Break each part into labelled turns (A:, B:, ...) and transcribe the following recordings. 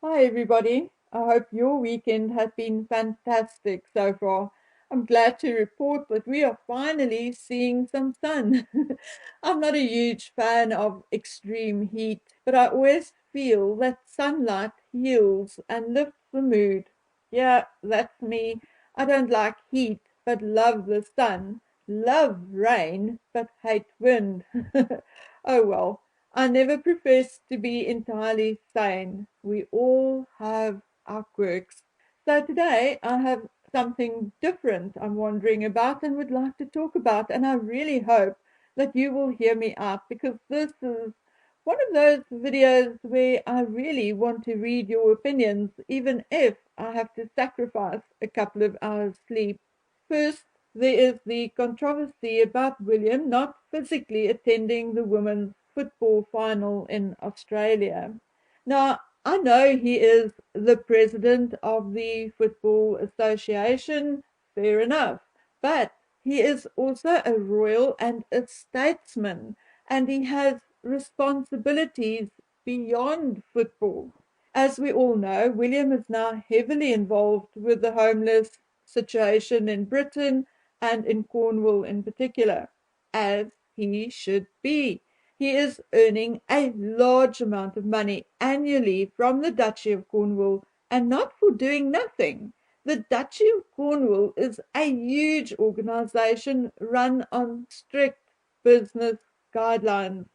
A: Hi, everybody. I hope your weekend has been fantastic so far. I'm glad to report that we are finally seeing some sun. I'm not a huge fan of extreme heat, but I always feel that sunlight heals and lifts the mood. Yeah, that's me. I don't like heat, but love the sun. Love rain, but hate wind. Oh well. I never profess to be entirely sane. We all have our quirks. So today I have something different I'm wondering about and would like to talk about, and I really hope that you will hear me out because this is one of those videos where I really want to read your opinions, even if I have to sacrifice a couple of hours sleep. First, there is the controversy about William not physically attending the women's football final in Australia. Now, I know he is the president of the Football Association, fair enough, but he is also a royal and a statesman, and he has responsibilities beyond football. As we all know, William is now heavily involved with the homeless situation in Britain and in Cornwall in particular, as he should be. He is earning a large amount of money annually from the Duchy of Cornwall and not for doing nothing. The Duchy of Cornwall is a huge organization run on strict business guidelines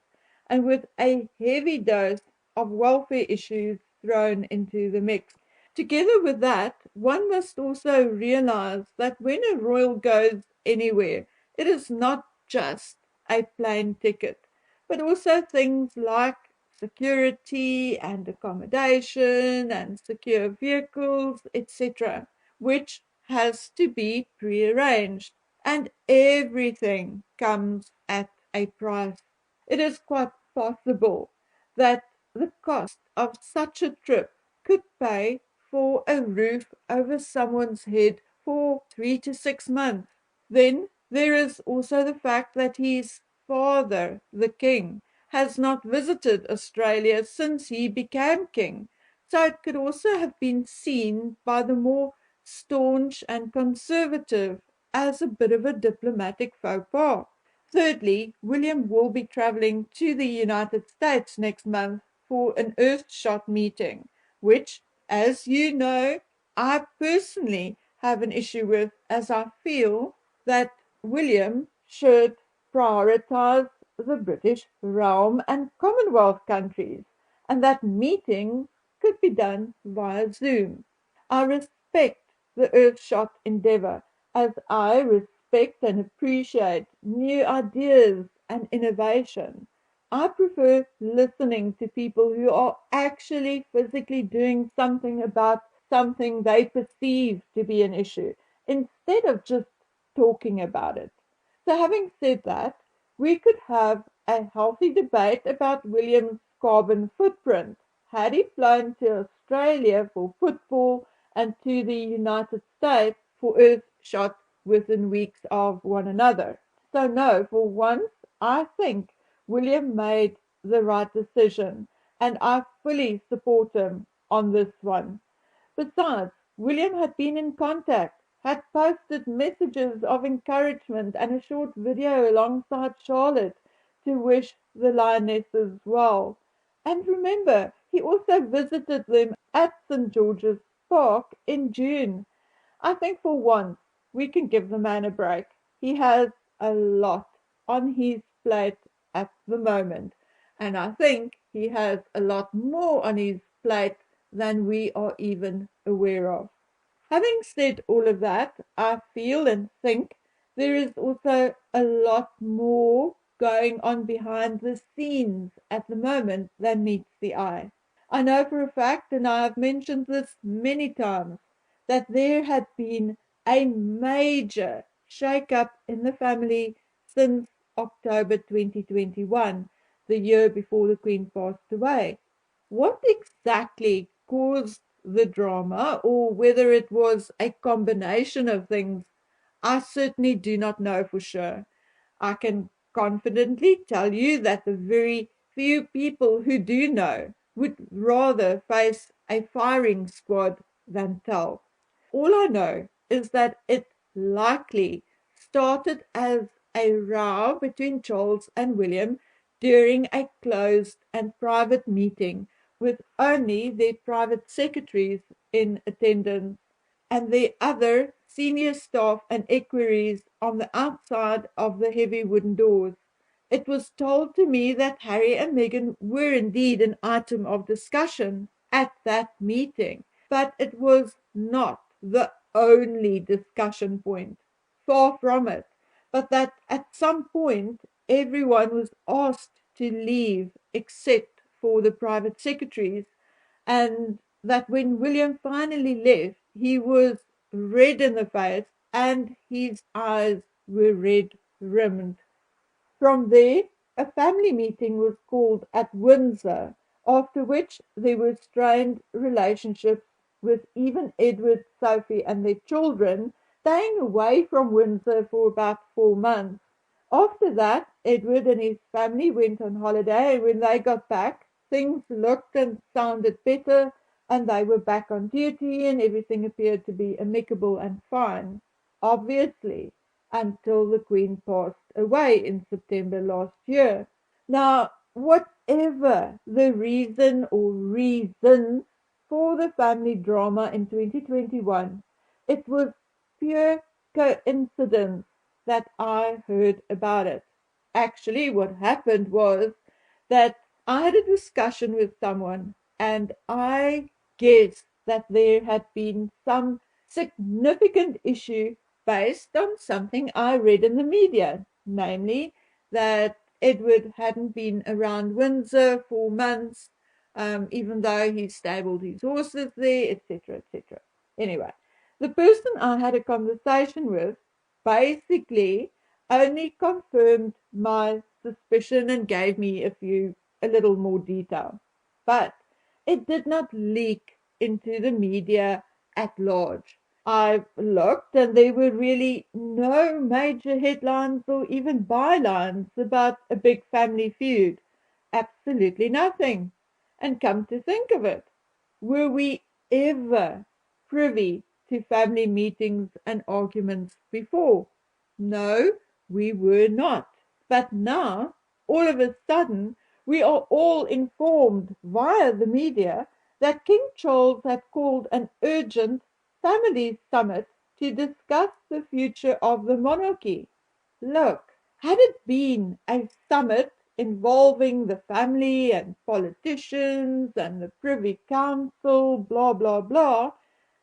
A: and with a heavy dose of welfare issues thrown into the mix. Together with that, one must also realize that when a royal goes anywhere, it is not just a plane ticket, but also things like security and accommodation and secure vehicles, etc., which has to be prearranged. And everything comes at a price. It is quite possible that the cost of such a trip could pay for a roof over someone's head for 3 to 6 months. Then there is also the fact that his father, the king, has not visited Australia since he became king. So it could also have been seen by the more staunch and conservative as a bit of a diplomatic faux pas. Thirdly, William will be travelling to the United States next month for an Earthshot meeting, which, as you know, I personally have an issue with, as I feel that William should prioritize the British realm and Commonwealth countries, and that meetings could be done via Zoom. I respect the Earthshot endeavour, as I respect and appreciate new ideas and innovation. I prefer listening to people who are actually physically doing something about something they perceive to be an issue instead of just talking about it. So, having said that, we could have a healthy debate about William's carbon footprint. Had he flown to Australia for football and to the United States for Earthshot within weeks of one another? So, no, for once, I think William made the right decision, and I fully support him on this one. Besides, William had been in contact, had posted messages of encouragement and a short video alongside Charlotte to wish the Lionesses well. And remember, he also visited them at St. George's Park in June. I think for once we can give the man a break. He has a lot on his plate at the moment, and I think he has a lot more on his plate than we are even aware of. Having said all of that, I feel and think there is also a lot more going on behind the scenes at the moment than meets the eye. I know for a fact, and I have mentioned this many times, that there had been a major shake-up in the family since October 2021, the year before the Queen passed away. What exactly caused the drama, or whether it was a combination of things, I certainly do not know for sure. I can confidently tell you that the very few people who do know would rather face a firing squad than tell. All I know is that it likely started as a row between Charles and William during a closed and private meeting with only their private secretaries in attendance and the other senior staff and equerries on the outside of the heavy wooden doors. It was told to me that Harry and Meghan were indeed an item of discussion at that meeting, but it was not the only discussion point. Far from it, but that at some point everyone was asked to leave except for the private secretaries, and that when William finally left, he was red in the face and his eyes were red rimmed. From there, a family meeting was called at Windsor, after which there were strained relationships with even Edward, Sophie, and their children staying away from Windsor for about 4 months. After that, Edward and his family went on holiday, and when they got back, things looked and sounded better, and they were back on duty, and everything appeared to be amicable and fine. Obviously, until the Queen passed away in September last year. Now, whatever the reason or reasons for the family drama in 2021, it was pure coincidence that I heard about it. Actually, what happened was that I had a discussion with someone and I guessed that there had been some significant issue based on something I read in the media, namely that Edward hadn't been around Windsor for months, even though he stabled his horses there, etc., etc. Anyway, the person I had a conversation with basically only confirmed my suspicion and gave me a little more detail. But it did not leak into the media at large. I looked and there were really no major headlines or even bylines about a big family feud. Absolutely nothing. And come to think of it, were we ever privy to family meetings and arguments before? No, we were not. But now, all of a sudden, we are all informed via the media that King Charles had called an urgent family summit to discuss the future of the monarchy. Look, had it been a summit involving the family and politicians and the Privy Council, blah, blah, blah,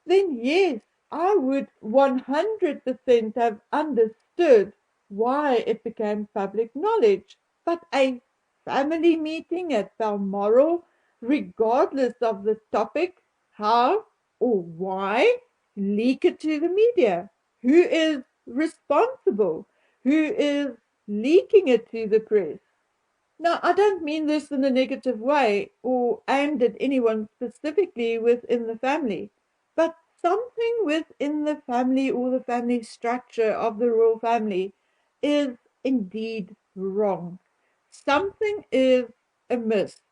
A: then yes, I would 100% have understood why it became public knowledge. But a family meeting at Balmoral, regardless of the topic, how or why, leak it to the media. Who is responsible? Who is leaking it to the press? Now, I don't mean this in a negative way or aimed at anyone specifically within the family, but something within the family or the family structure of the royal family is indeed wrong. Something is amiss.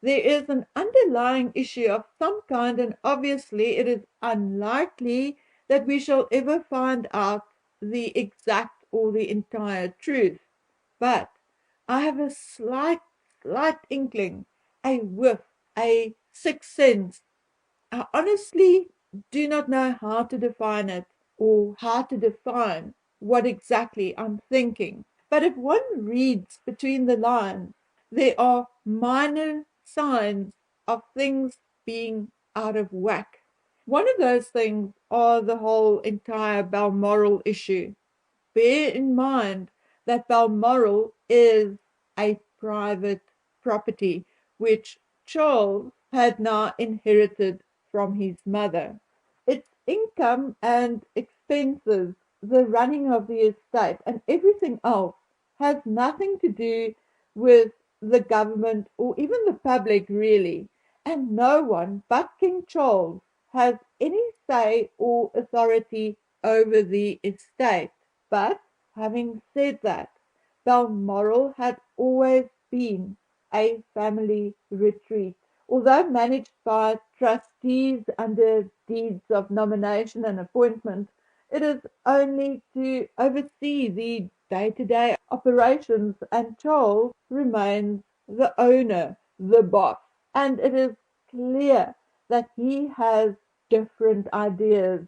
A: There is an underlying issue of some kind, and obviously it is unlikely that we shall ever find out the exact or the entire truth. But I have a slight inkling, a whiff, a sixth sense. I honestly do not know how to define it or how to define what exactly I'm thinking. But if one reads between the lines, there are minor signs of things being out of whack. One of those things are the whole entire Balmoral issue. Bear in mind that Balmoral is a private property which Charles had now inherited from his mother. Its income and expenses, the running of the estate, and everything else has nothing to do with the government or even the public, really. And no one but King Charles has any say or authority over the estate. But having said that, Balmoral had always been a family retreat. Although managed by trustees under deeds of nomination and appointment, it is only to oversee the day-to-day operations, and Charles remains the owner, the boss. And it is clear that he has different ideas,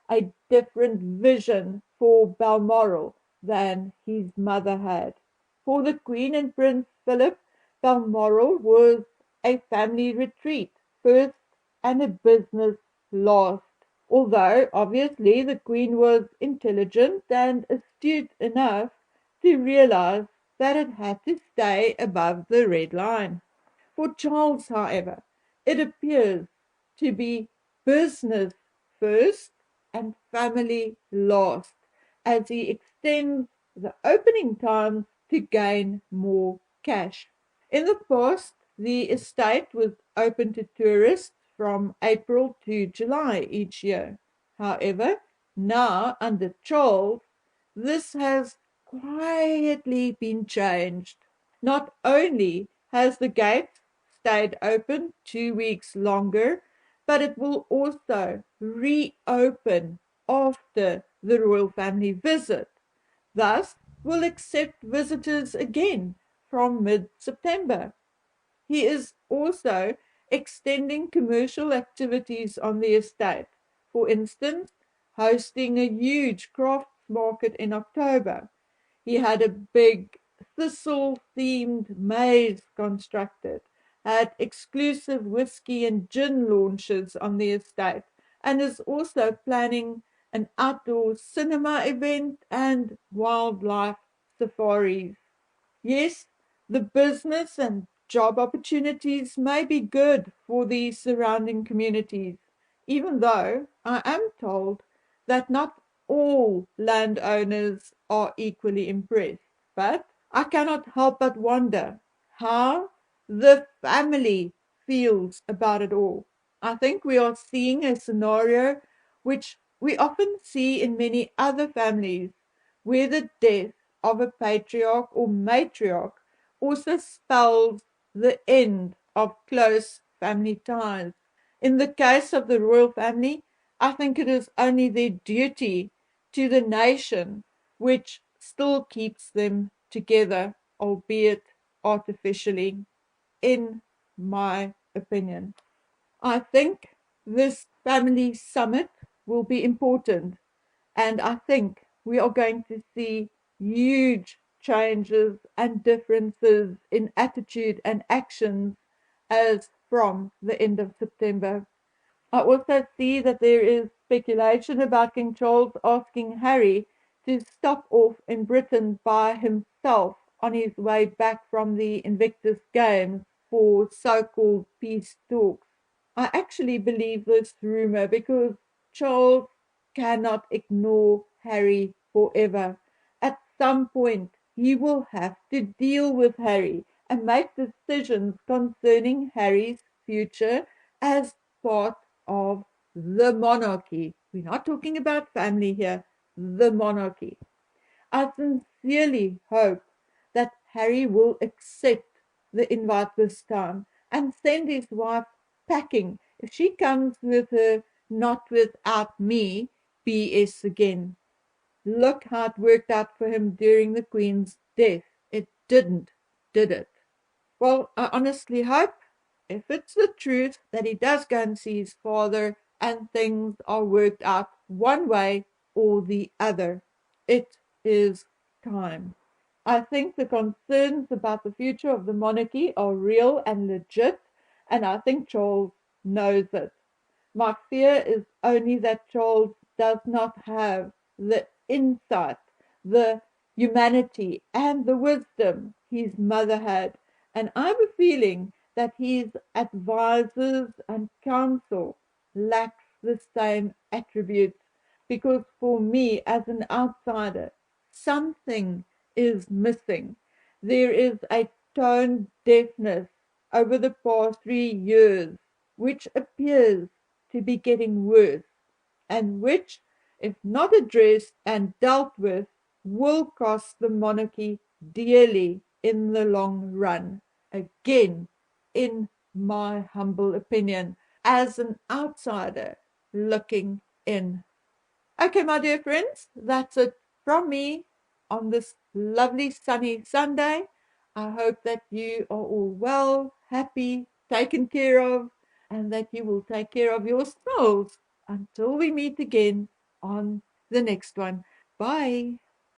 A: a different vision for Balmoral than his mother had. For the Queen and Prince Philip, Balmoral was a family retreat first and a business last. Although obviously the Queen was intelligent and astute enough to realize that it had to stay above the red line. For Charles, however, it appears to be business first and family last, as he extends the opening times to gain more cash. In the past, the estate was open to tourists from April to July each year. However, now under Charles, this has quietly been changed. Not only has the gate stayed open 2 weeks longer, but it will also reopen after the royal family visit. Thus, will accept visitors again from mid-September. He is also extending commercial activities on the estate. For instance, hosting a huge crafts market in October. He had a big thistle themed maze constructed, had exclusive whiskey and gin launches on the estate, and is also planning an outdoor cinema event and wildlife safaris. Yes, the business and job opportunities may be good for the surrounding communities, even though I am told that not all landowners are equally impressed. But I cannot help but wonder how the family feels about it all. I think we are seeing a scenario which we often see in many other families, where the death of a patriarch or matriarch also spells the end of close family ties. In the case of the royal family, I think it is only their duty to the nation which still keeps them together, albeit artificially, in my opinion. I think this family summit will be important, and I think we are going to see huge changes and differences in attitude and actions as from the end of September. I also see that there is speculation about King Charles asking Harry to stop off in Britain by himself on his way back from the Invictus Games for so-called peace talks. I actually believe this rumor because Charles cannot ignore Harry forever. At some point, he will have to deal with Harry and make decisions concerning Harry's future as part of the monarchy. We're not talking about family here, the monarchy. I sincerely hope that Harry will accept the invite this time and send his wife packing if she comes with her not without me BS again. Look how it worked out for him during the Queen's death. It didn't, did it? Well, I honestly hope, if it's the truth, that he does go and see his father and things are worked out one way or the other. It is time. I think the concerns about the future of the monarchy are real and legit, and I think Charles knows it. My fear is only that Charles does not have the insight, the humanity, and the wisdom his mother had. And I have a feeling that his advisors and counsel lacks the same attributes, because for me, as an outsider, something is missing. There is a tone deafness over the past 3 years, which appears to be getting worse, and which, if not addressed and dealt with, will cost the monarchy dearly in the long run. Again, in my humble opinion as an outsider looking in. Okay, my dear friends, that's it from me on this lovely sunny Sunday. I hope that you are all well, happy, taken care of, and that you will take care of yourselves until we meet again on the next one. Bye.